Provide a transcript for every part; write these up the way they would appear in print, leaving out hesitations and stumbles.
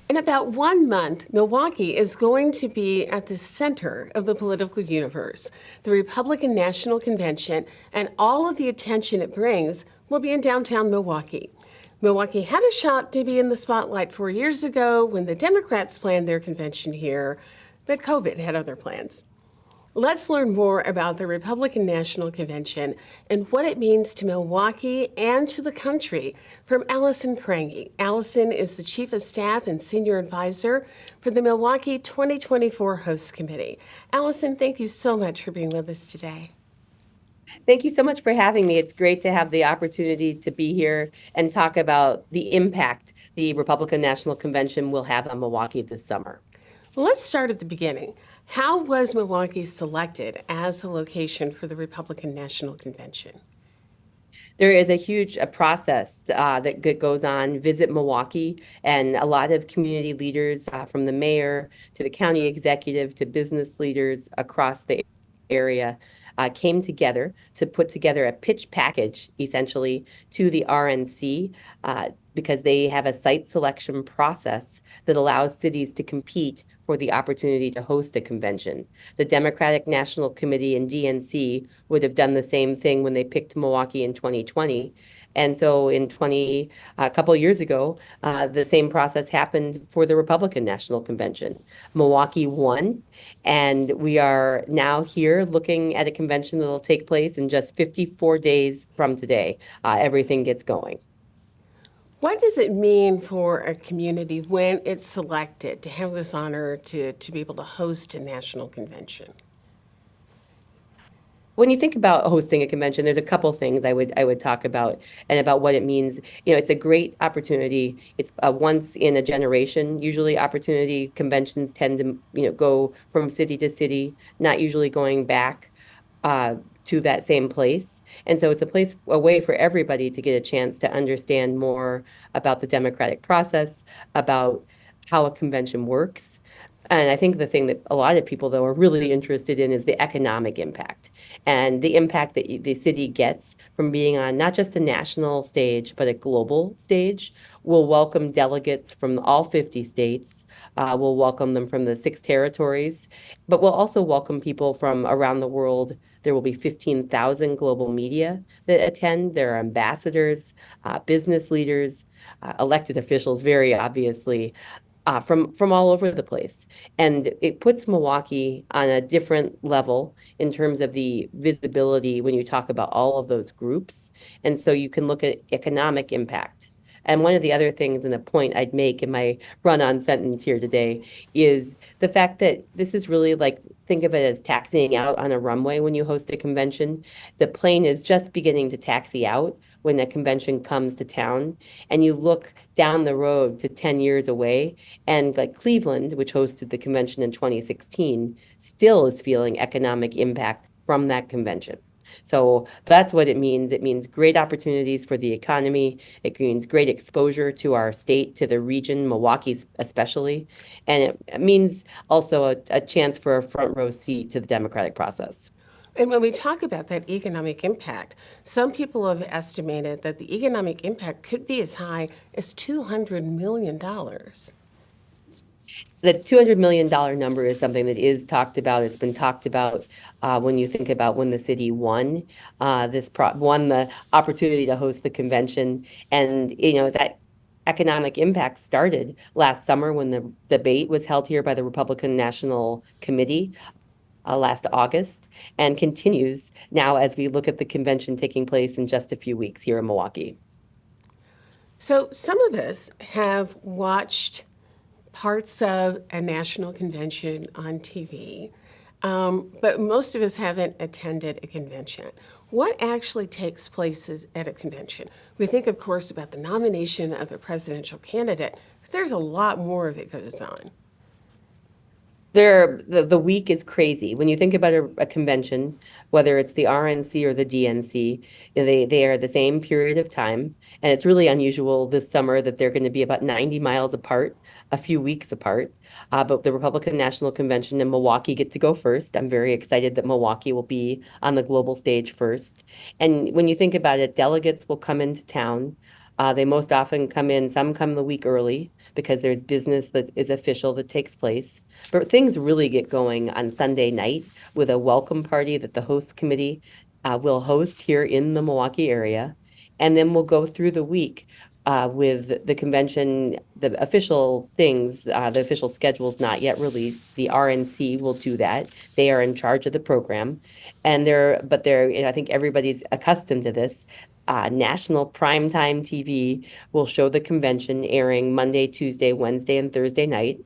In about 1 month, Milwaukee is going to be at the center of the political universe. The Republican National Convention and all of the attention it brings will be in downtown Milwaukee. Milwaukee had a shot to be in the spotlight 4 years ago when the Democrats planned their convention here, but COVID had other plans. Let's learn more about the Republican National Convention and what it means to Milwaukee and to the country from Alison Prange. Alison is the Chief of Staff and Senior Advisor for the Milwaukee 2024 Host Committee. Alison, thank you so much for being with us today. Thank you so much for having me. It's great to have the opportunity to be here and talk about the impact the Republican National Convention will have on Milwaukee this summer. Well, let's start at the beginning. How was Milwaukee selected as a location for the Republican National Convention? There is a huge process that goes on. Visit Milwaukee, and a lot of community leaders, from the mayor to the county executive to business leaders across the area, came together to put together a pitch package, essentially, to the RNC, because they have a site selection process that allows cities to compete for the opportunity to host a convention. The Democratic National Committee and DNC would have done the same thing when they picked Milwaukee in 2020. And so a couple of years ago, the same process happened for the Republican National Convention. Milwaukee won, and we are now here looking at a convention that will take place in just 54 days from today. Everything gets going. What does it mean for a community when it's selected to have this honor to be able to host a national convention? When you think about hosting a convention, there's a couple things I would talk about and about what it means. It's a great opportunity. It's a once in a generation, usually opportunity. Conventions tend to, go from city to city, not usually going back to that same place. And so it's a way for everybody to get a chance to understand more about the democratic process, about how a convention works. And I think the thing that a lot of people, though, are really interested in is the economic impact and the impact that the city gets from being on not just a national stage, but a global stage. We'll welcome delegates from all 50 states. We'll welcome them from the 6 territories, but we'll also welcome people from around the world. There will be 15,000 global media that attend. There are ambassadors, business leaders, elected officials, very obviously, from all over the place. And it puts Milwaukee on a different level in terms of the visibility when you talk about all of those groups. And so you can look at economic impact. And one of the other things, and a point I'd make in my run-on sentence here today, is the fact that this is really like, think of it as taxiing out on a runway when you host a convention. The plane is just beginning to taxi out when the convention comes to town. And you look down the road to 10 years away, and like Cleveland, which hosted the convention in 2016, still is feeling economic impact from that convention. So that's what it means. It means great opportunities for the economy. It means great exposure to our state, to the region, Milwaukee especially. And it means also a chance for a front row seat to the democratic process. And when we talk about that economic impact, some people have estimated that the economic impact could be as high as $200 million. The $200 million number is something that is talked about. It's been talked about when you think about when the city won won the opportunity to host the convention. And, that economic impact started last summer when the debate was held here by the Republican National Committee last August, and continues now as we look at the convention taking place in just a few weeks here in Milwaukee. So some of us have watched parts of a national convention on TV, but most of us haven't attended a convention. What actually takes place at a convention? We think, of course, about the nomination of a presidential candidate, but there's a lot more that goes on. The week is crazy. When you think about a convention, whether it's the RNC or the DNC, they are the same period of time. And it's really unusual this summer that they're going to be about 90 miles apart, a few weeks apart. But the Republican National Convention and Milwaukee get to go first. I'm very excited that Milwaukee will be on the global stage first. And when you think about it, delegates will come into town. They most often come in, some come the week early because there's business that is official that takes place. But things really get going on Sunday night with a welcome party that the host committee will host here in the Milwaukee area. And then we'll go through the week with the convention, the official things, the official schedule's not yet released. The RNC will do that. They are in charge of the program. And I think everybody's accustomed to this. National primetime TV will show the convention airing Monday, Tuesday, Wednesday, and Thursday night.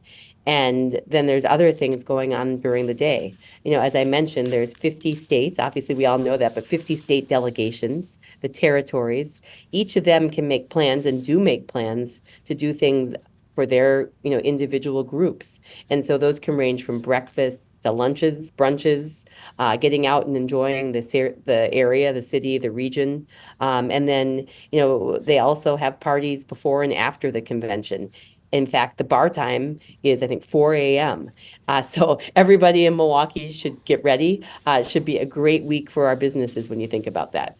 And then there's other things going on during the day. As I mentioned, there's 50 states. Obviously, we all know that, but 50 state delegations, the territories. Each of them can make plans and do make plans to do things for their, individual groups. And so those can range from breakfasts to lunches, brunches, getting out and enjoying the area, the city, the region. And then, they also have parties before and after the convention. In fact, the bar time is, I think, 4 a.m. So everybody in Milwaukee should get ready. It should be a great week for our businesses when you think about that.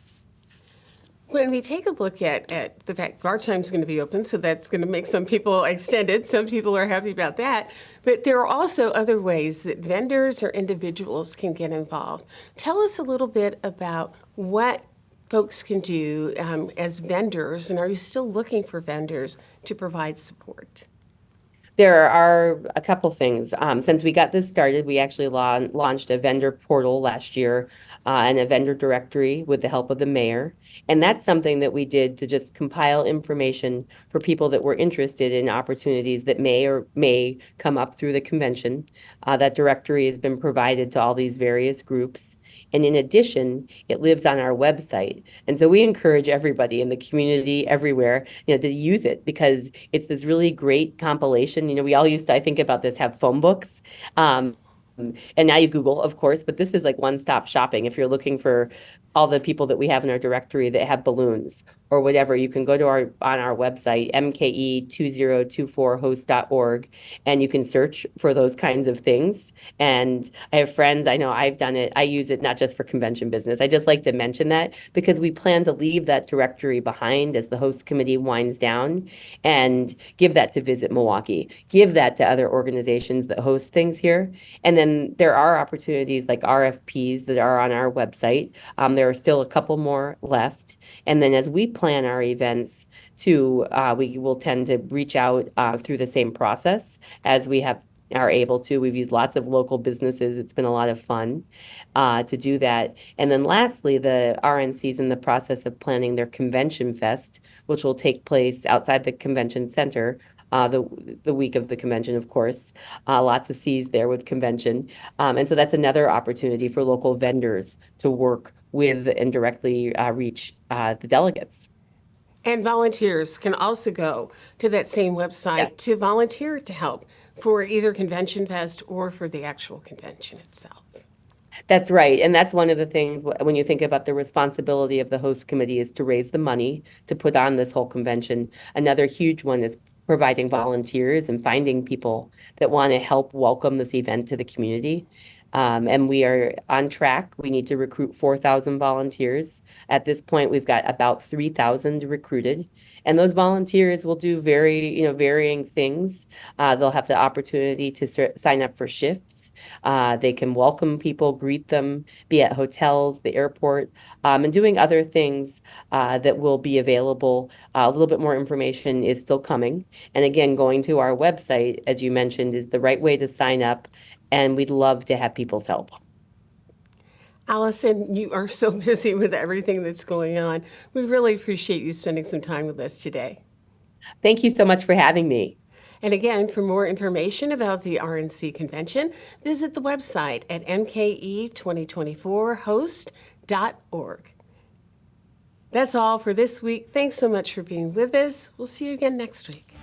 When we take a look at the fact bar time's going to be open, so that's going to make some people extended. Some people are happy about that. But there are also other ways that vendors or individuals can get involved. Tell us a little bit about what folks can do as vendors, and are you still looking for vendors to provide support? There are a couple things. Since we got this started, we actually launched a vendor portal last year and a vendor directory with the help of the mayor. And that's something that we did to just compile information for people that were interested in opportunities that may come up through the convention. That directory has been provided to all these various groups. And in addition, it lives on our website. And so we encourage everybody in the community everywhere, to use it because it's this really great compilation. We all used to, I think about this, have phone books. And now you Google, of course, but this is like one-stop shopping. If you're looking for all the people that we have in our directory that have balloons or whatever, you can go to on our website, mke2024host.org, and you can search for those kinds of things. And I have friends, I know I've done it. I use it not just for convention business. I just like to mention that because we plan to leave that directory behind as the host committee winds down and give that to Visit Milwaukee, give that to other organizations that host things here. And then there are opportunities like RFPs that are on our website. There are still a couple more left. And then as we plan our events too, we will tend to reach out through the same process as we are able to. We've used lots of local businesses. It's been a lot of fun to do that. And then lastly, the RNC is in the process of planning their Convention Fest, which will take place outside the convention center the week of the convention, of course. Lots of C's there with convention. And so that's another opportunity for local vendors to work with and directly reach the delegates. And volunteers can also go to that same website to volunteer to help for either Convention Fest or for the actual convention itself. That's right. And that's one of the things when you think about the responsibility of the host committee is to raise the money to put on this whole convention. Another huge one is providing volunteers and finding people that want to help welcome this event to the community. And we are on track. We need to recruit 4,000 volunteers. At this point, we've got about 3,000 recruited. And those volunteers will do varying things. They'll have the opportunity to sign up for shifts. They can welcome people, greet them, be at hotels, the airport, and doing other things that will be available. A little bit more information is still coming. And again, going to our website, as you mentioned, is the right way to sign up. And we'd love to have people's help. Alison, you are so busy with everything that's going on. We really appreciate you spending some time with us today. Thank you so much for having me. And again, for more information about the RNC convention, visit the website at mke2024host.org. That's all for this week. Thanks so much for being with us. We'll see you again next week.